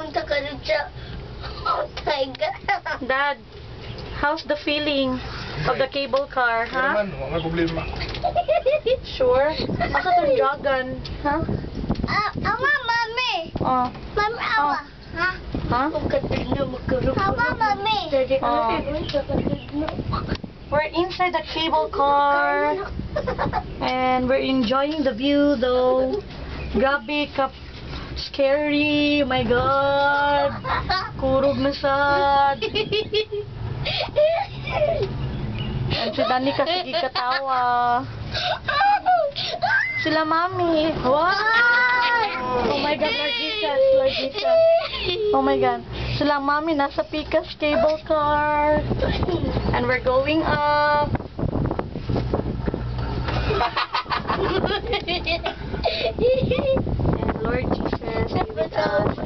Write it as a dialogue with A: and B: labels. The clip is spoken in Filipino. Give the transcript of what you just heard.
A: Punta ka rin siya. Oh my God.
B: Dad, how's the feeling of the cable car, ha?
C: Naman, wala problema.
B: Sure? Asa tong dragon, ha?
A: Awa, mami.
B: Oh.
A: Mami, awa. Ha?
B: Ha?
A: Ang katid na magkaroon. Awa, mami.
B: We're inside the cable car and we're enjoying the view though. Grabe ka scary, oh my God. Kurog na sad. And si Dani kasi katawa. Sila mami. What? Oh my God, Largitas, Largitas. Oh my God. Sila mami nasa Picas cable car. And we're going up. And Lord Jesus, be with us.